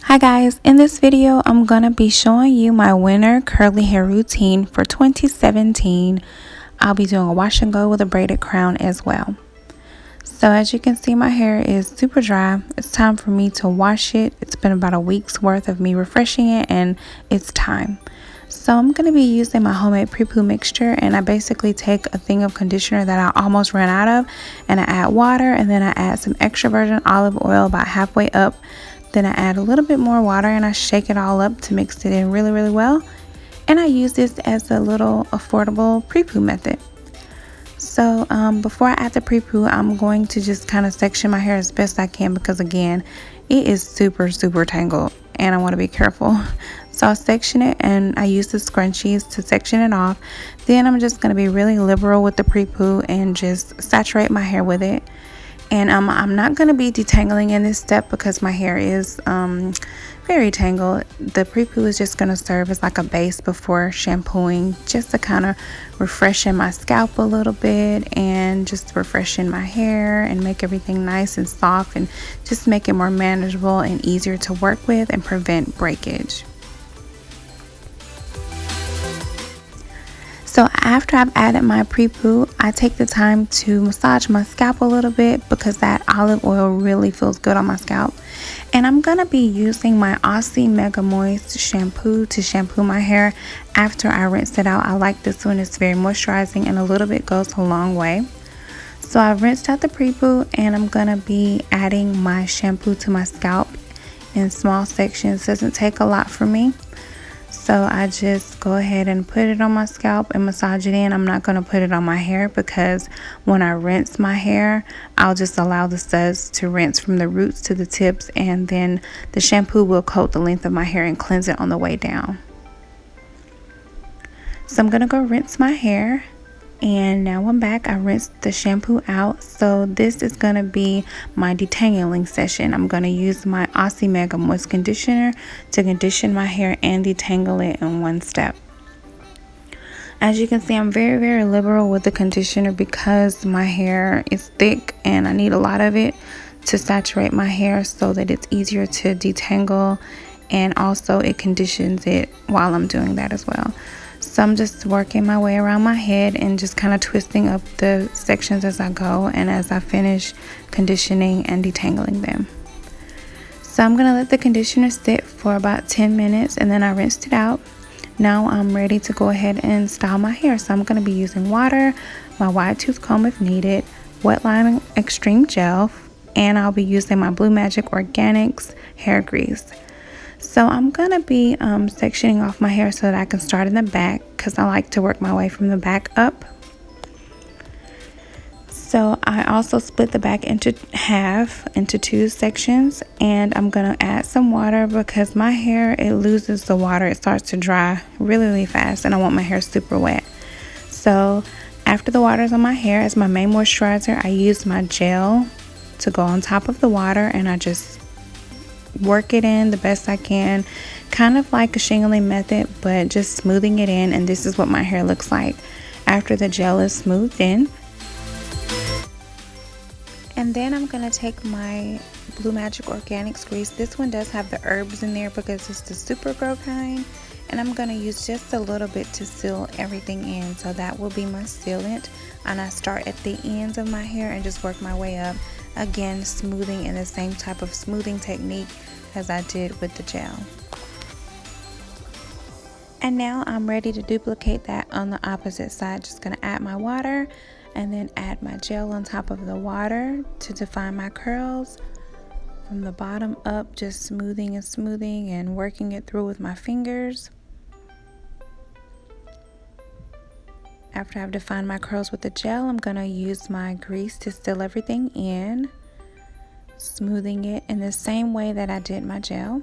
Hi guys, in this video I'm going to be showing you my winter curly hair routine for 2017. I'll be doing a wash and go with a braided crown as well. So as you can see, my hair is super dry. It's time for me to wash it. It's been about a week's worth of me refreshing it and it's time. So I'm going to be using my homemade Prepoo mixture, and I basically take a thing of conditioner that I almost ran out of and I add water, and then I add some extra virgin olive oil about halfway up. Then I add a little bit more water and I shake it all up to mix it in really well. And I use this as a little affordable Prepoo method. So before I add the Prepoo, I'm going to just kind of section my hair as best I can, because again, it is super tangled and I want to be careful. So I'll section it and I use the scrunchies to section it off. Then I'm just going to be really liberal with the Prepoo and just saturate my hair with it. And I'm not going to be detangling in this step because my hair is very tangled. The Prepoo is just going to serve as like a base before shampooing, just to kind of refreshen my scalp a little bit and just refreshen my hair and make everything nice and soft and just make it more manageable and easier to work with and prevent breakage. So after I've added my Prepoo, I take the time to massage my scalp a little bit because that olive oil really feels good on my scalp. And I'm going to be using my Aussie Mega Moist shampoo to shampoo my hair after I rinse it out. I like this one. It's very moisturizing and a little bit goes a long way. So I've rinsed out the Prepoo and I'm going to be adding my shampoo to my scalp in small sections. It doesn't take a lot for me. So I just go ahead and put it on my scalp and massage it in. I'm not going to put it on my hair because when I rinse my hair, I'll just allow the suds to rinse from the roots to the tips, and then the shampoo will coat the length of my hair and cleanse it on the way down. So I'm going to go rinse my hair. And now I'm back. I rinsed the shampoo out. So this is going to be my detangling session. I'm going to use my Aussie Mega Moist conditioner to condition my hair and detangle it in one step. As you can see, I'm very liberal with the conditioner because my hair is thick and I need a lot of it to saturate my hair so that it's easier to detangle, and also it conditions it while I'm doing that as well. So I'm just working my way around my head and just kind of twisting up the sections as I go and as I finish conditioning and detangling them. So I'm going to let the conditioner sit for about 10 minutes and then I rinsed it out. Now I'm ready to go ahead and style my hair. So I'm going to be using water, my wide tooth comb if needed, WetLine Extreme Gel, and I'll be using my Blue Magic Organics hair grease. So I'm going to be sectioning off my hair so that I can start in the back because I like to work my way from the back up. So I also split the back into half, into two sections, and I'm going to add some water because my hair, it loses the water. It starts to dry really fast and I want my hair super wet. So after the water is on my hair, as my main moisturizer, I use my gel to go on top of the water and I just work it in the best I can, kind of like a shingling method, but just smoothing it in. And this is what my hair looks like after the gel is smoothed in. And then I'm going to take my Blue Magic Organics grease. This one does have the herbs in there because it's the super grow kind, and I'm going to use just a little bit to seal everything in. So that will be my sealant, and I start at the ends of my hair and just work my way up, again smoothing in the same type of smoothing technique as I did with the gel. And now I'm ready to duplicate that on the opposite side. Just going to add my water and then add my gel on top of the water to define my curls from the bottom up, just smoothing and working it through with my fingers. After I've defined my curls with the gel, I'm going to use my grease to seal everything in, smoothing it in the same way that I did my gel.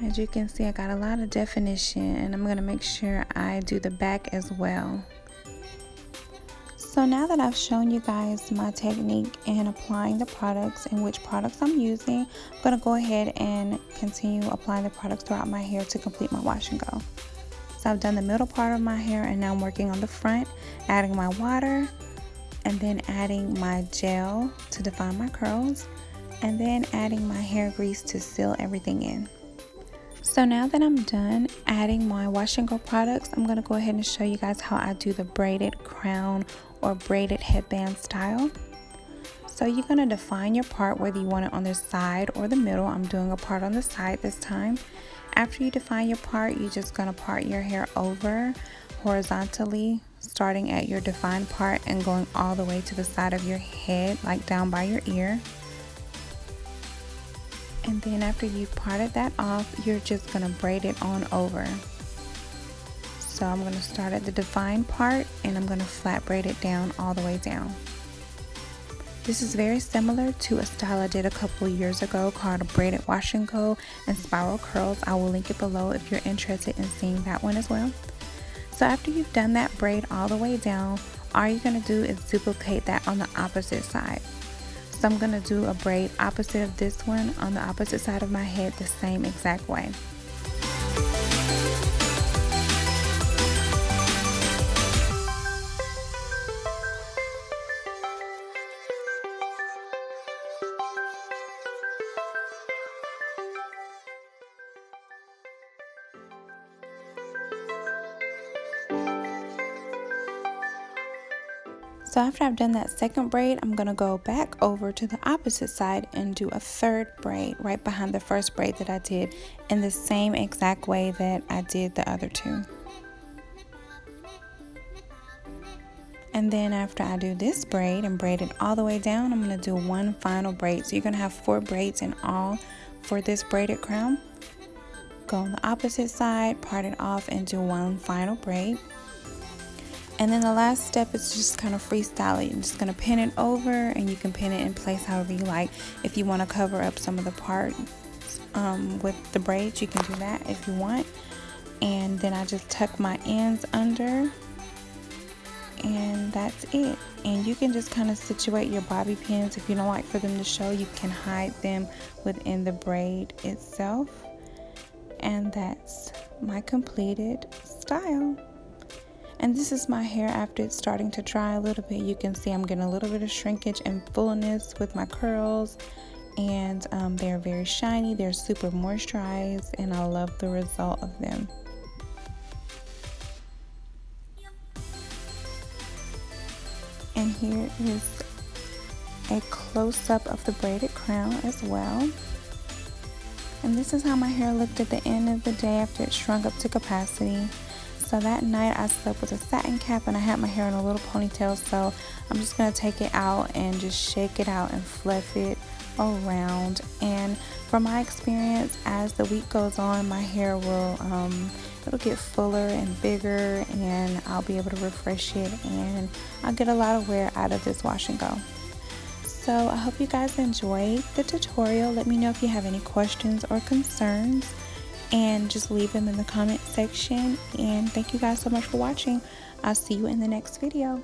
As you can see, I got a lot of definition, and I'm going to make sure I do the back as well. So now that I've shown you guys my technique in applying the products and which products I'm using, I'm going to go ahead and continue applying the products throughout my hair to complete my wash and go. So I've done the middle part of my hair and now I'm working on the front, adding my water and then adding my gel to define my curls, and then adding my hair grease to seal everything in. So now that I'm done adding my wash and go products, I'm going to go ahead and show you guys how I do the braided crown or braided headband style. So you're going to define your part, whether you want it on the side or the middle. I'm doing a part on the side this time. After you define your part, you're just going to part your hair over horizontally, starting at your defined part and going all the way to the side of your head, like down by your ear. And then after you parted that off, you're just going to braid it on over. So I'm going to start at the defined part and I'm going to flat braid it down all the way down. This is very similar to a style I did a couple years ago called a braided wash and go and spiral curls. I will link it below if you're interested in seeing that one as well. So after you've done that braid all the way down, all you're going to do is duplicate that on the opposite side. So I'm going to do a braid opposite of this one on the opposite side of my head the same exact way. So after I've done that second braid, I'm going to go back over to the opposite side and do a third braid right behind the first braid that I did in the same exact way that I did the other two. And then after I do this braid and braid it all the way down, I'm going to do one final braid. So you're going to have 4 braids in all for this braided crown. Go on the opposite side, part it off, and do one final braid. And then the last step is just kind of freestyle it. You're just going to pin it over, and you can pin it in place however you like. If you want to cover up some of the parts with the braids, you can do that if you want. And then I just tuck my ends under, and that's it. And you can just kind of situate your bobby pins. If you don't like for them to show, you can hide them within the braid itself. And that's my completed style. And this is my hair after it's starting to dry a little bit. You can see I'm getting a little bit of shrinkage and fullness with my curls, and they're very shiny, they're super moisturized, and I love the result of them. And here is a close-up of the braided crown as well. And this is how my hair looked at the end of the day after it shrunk up to capacity. So that night I slept with a satin cap and I had my hair in a little ponytail, so I'm just going to take it out and just shake it out and fluff it around. And from my experience, as the week goes on, my hair will it'll get fuller and bigger, and I'll be able to refresh it, and I'll get a lot of wear out of this wash and go. So I hope you guys enjoyed the tutorial. Let me know if you have any questions or concerns, and just leave them in the comment section. And thank you guys so much for watching. I'll see you in the next video.